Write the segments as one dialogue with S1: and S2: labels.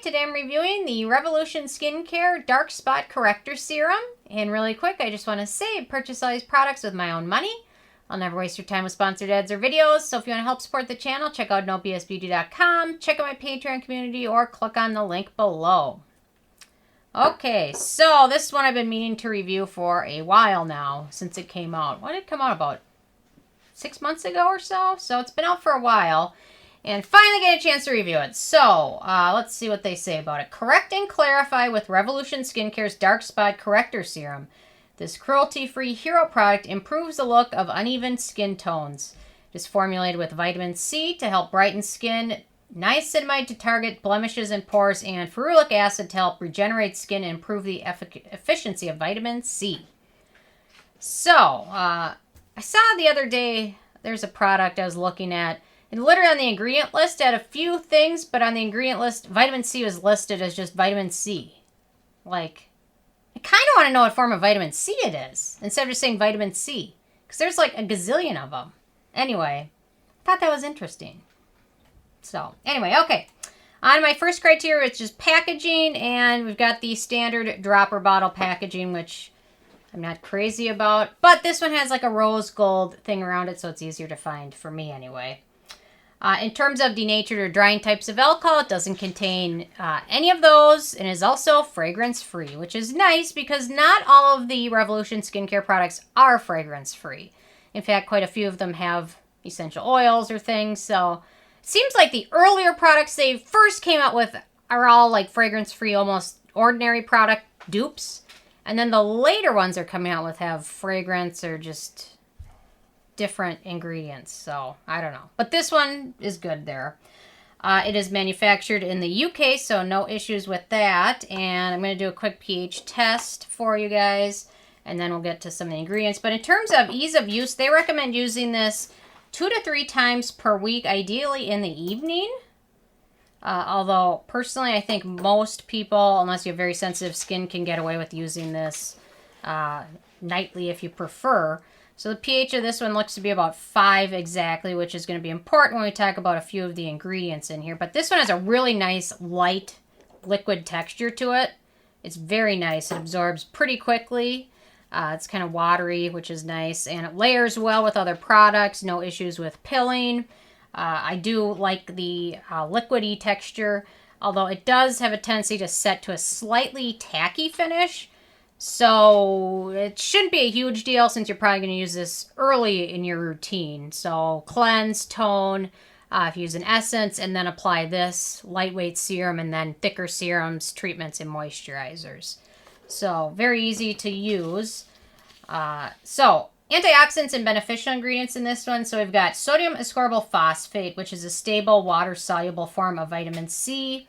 S1: Today I'm reviewing the Revolution Skincare Dark Spot Corrector Serum. And really quick, I just want to say I purchase all these products with my own money. I'll never waste your time with sponsored ads or videos. So if you want to help support the channel, check out nobsbeauty.com, check out my Patreon community, or click on the link below. Okay, so this one I've been meaning to review for a while now, since it came out. When did it come out? About 6 months ago or so? So it's been out for a while. And finally get a chance to review it. So, let's see what they say about it. Correct and clarify with Revolution Skincare's Dark Spot Corrector Serum. This cruelty-free hero product improves the look of uneven skin tones. It is formulated with vitamin C to help brighten skin, niacinamide to target blemishes and pores, and ferulic acid to help regenerate skin and improve the efficiency of vitamin C. So, I saw the other day, there's a product I was looking at. And literally on the ingredient list, it had a few things, but on the ingredient list, vitamin C was listed as just vitamin C. Like, I kind of want to know what form of vitamin C it is, instead of just saying vitamin C. Because there's like a gazillion of them. Anyway, I thought that was interesting. So, anyway, okay. On my first criteria, it's just packaging, and we've got the standard dropper bottle packaging, which I'm not crazy about. But this one has like a rose gold thing around it, so it's easier to find for me anyway. In terms of denatured or drying types of alcohol, it doesn't contain any of those and is also fragrance-free, which is nice because not all of the Revolution skincare products are fragrance-free. In fact, quite a few of them have essential oils or things, so it seems like the earlier products they first came out with are all like fragrance-free, almost ordinary product dupes, and then the later ones they're coming out with have fragrance or just different ingredients, so I don't know. But this one is good there. It is manufactured in the UK, so no issues with that. And I'm going to do a quick pH test for you guys, and then we'll get to some of the ingredients. But in terms of ease of use, they recommend using this 2 to 3 times per week, ideally in the evening. Although, personally, I think most people, unless you have very sensitive skin, can get away with using this nightly if you prefer. So the pH of this one looks to be about 5 exactly, which is going to be important when we talk about a few of the ingredients in here. But this one has a really nice, light, liquid texture to it. It's very nice. It absorbs pretty quickly. It's kind of watery, which is nice. And it layers well with other products. No issues with pilling. I do like the liquidy texture, although it does have a tendency to set to a slightly tacky finish. So it shouldn't be a huge deal since you're probably going to use this early in your routine. So cleanse, tone, if you use an essence, and then apply this lightweight serum and then thicker serums, treatments, and moisturizers. So very easy to use. So antioxidants and beneficial ingredients in this one. So we've got sodium ascorbyl phosphate, which is a stable water-soluble form of vitamin C.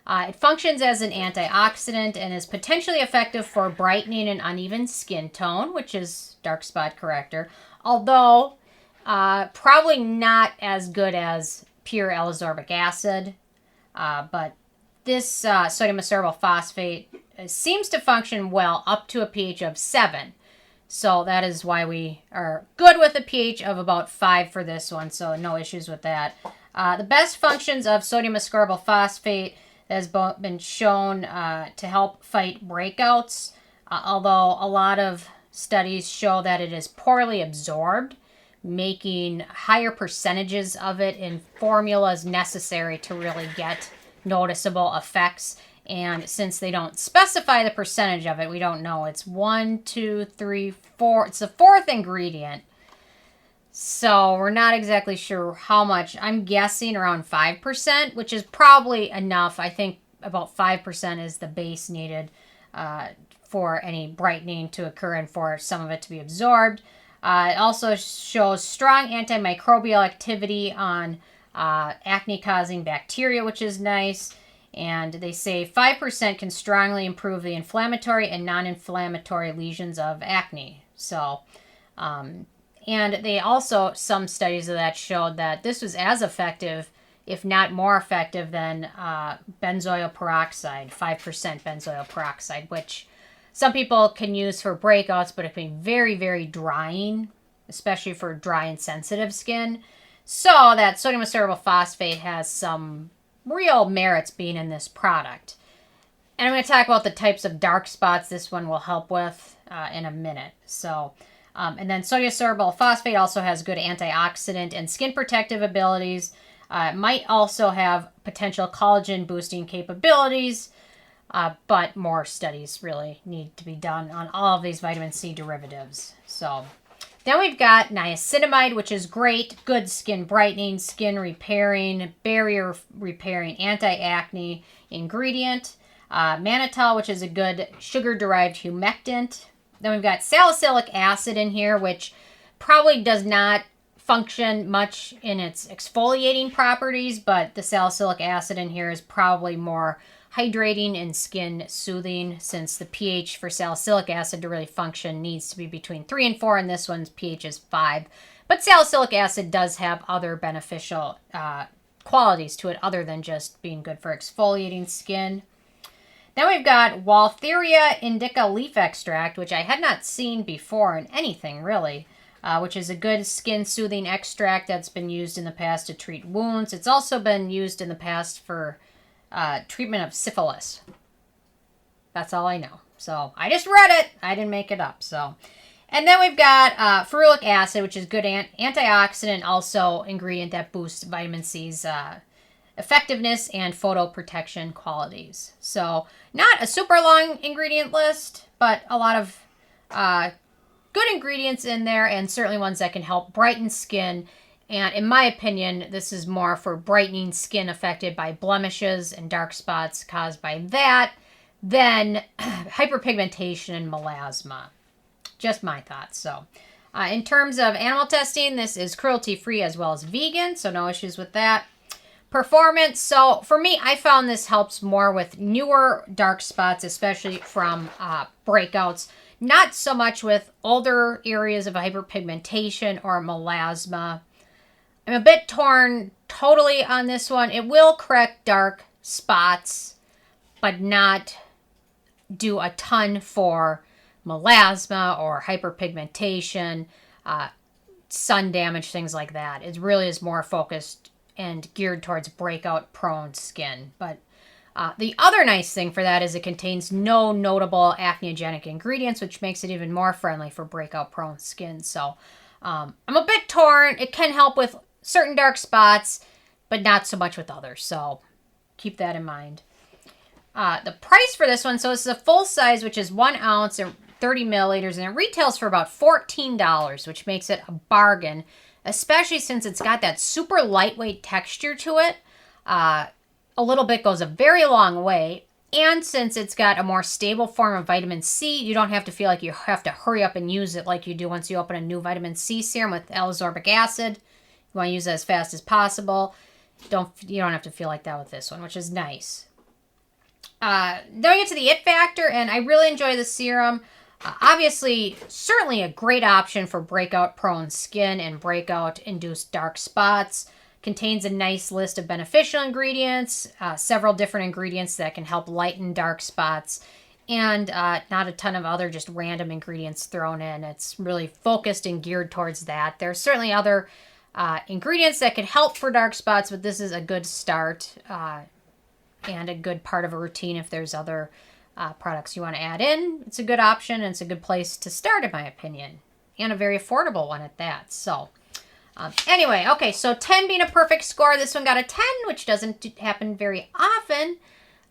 S1: It functions as an antioxidant and is potentially effective for brightening an uneven skin tone, which is dark spot corrector, although probably not as good as pure L-ascorbic acid. But this sodium ascorbyl phosphate seems to function well up to a pH of 7. So that is why we are good with a pH of about 5 for this one, so no issues with that. The best functions of sodium ascorbyl phosphate has been shown to help fight breakouts, although a lot of studies show that it is poorly absorbed, making higher percentages of it in formulas necessary to really get noticeable effects. And since they don't specify the percentage of it, we don't know. It's 1, 2, 3, 4. It's the 4th ingredient. So we're not exactly sure how much. I'm guessing around 5%, which is probably enough. I think about 5% is the base needed for any brightening to occur and for some of it to be absorbed. It also shows strong antimicrobial activity on acne-causing bacteria, which is nice. And they say 5% can strongly improve the inflammatory and non-inflammatory lesions of acne. So, and they also, some studies of that showed that this was as effective, if not more effective, than benzoyl peroxide, 5% benzoyl peroxide, which some people can use for breakouts, but it can be very, very drying, especially for dry and sensitive skin. So that sodium ascorbyl phosphate has some real merits being in this product. And I'm going to talk about the types of dark spots this one will help with in a minute. So, and then sodium sorbitol phosphate also has good antioxidant and skin protective abilities. It might also have potential collagen boosting capabilities, but more studies really need to be done on all of these vitamin C derivatives. So then we've got niacinamide, which is great, good skin brightening, skin repairing, barrier repairing, anti-acne ingredient. Mannitol, which is a good sugar-derived humectant. Then we've got salicylic acid in here, which probably does not function much in its exfoliating properties, but the salicylic acid in here is probably more hydrating and skin soothing, since the pH for salicylic acid to really function needs to be between 3 and 4, and this one's pH is 5. But salicylic acid does have other beneficial qualities to it other than just being good for exfoliating skin. Then we've got Waltheria Indica leaf extract, which I had not seen before in anything really, which is a good skin soothing extract that's been used in the past to treat wounds. It's also been used in the past for treatment of syphilis. That's all I know. So I just read it. I didn't make it up. So, and then we've got ferulic acid, which is good antioxidant, also ingredient that boosts vitamin C's effectiveness and photoprotection qualities. So not a super long ingredient list, but a lot of good ingredients in there, and certainly ones that can help brighten skin. And in my opinion, this is more for brightening skin affected by blemishes and dark spots caused by that than hyperpigmentation and melasma. Just my thoughts. So in terms of animal testing, this is cruelty-free as well as vegan, so no issues with that. Performance. So for me, I found this helps more with newer dark spots, especially from breakouts. Not so much with older areas of hyperpigmentation or melasma. I'm a bit torn totally on this one. It will correct dark spots, but not do a ton for melasma or hyperpigmentation, sun damage, things like that. It really is more focused and geared towards breakout prone skin. But the other nice thing for that is it contains no notable acneogenic ingredients, which makes it even more friendly for breakout prone skin. So I'm a bit torn. It can help with certain dark spots, but not so much with others. So keep that in mind. The price for this one, so this is a full size, which is 1 ounce and 30 milliliters, and it retails for about $14, which makes it a bargain, especially since it's got that super lightweight texture to it. A little bit goes a very long way. And since it's got a more stable form of vitamin C, you don't have to feel like you have to hurry up and use it like you do once you open a new vitamin C serum with L-ascorbic acid. You want to use it as fast as possible. You don't have to feel like that with this one, which is nice. Then we get to the it factor, and I really enjoy the serum. Obviously, certainly a great option for breakout-prone skin and breakout-induced dark spots. Contains a nice list of beneficial ingredients, several different ingredients that can help lighten dark spots, and not a ton of other just random ingredients thrown in. It's really focused and geared towards that. There's certainly other ingredients that can help for dark spots, but this is a good start and a good part of a routine if there's other products you want to add in. It's a good option, and it's a good place to start, in my opinion, and a very affordable one at that. So anyway, okay, so 10 being a perfect score. This one got a 10, which doesn't happen very often,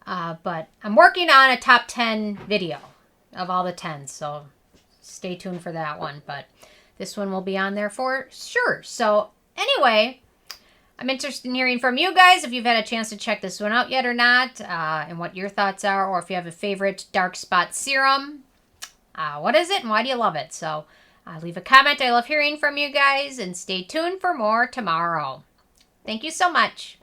S1: but I'm working on a top 10 video of all the 10s, so stay tuned for that one, but this one will be on there for sure. So anyway, I'm interested in hearing from you guys if you've had a chance to check this one out yet or not, and what your thoughts are, or if you have a favorite dark spot serum. What is it and why do you love it? So leave a comment. I love hearing from you guys, and stay tuned for more tomorrow. Thank you so much.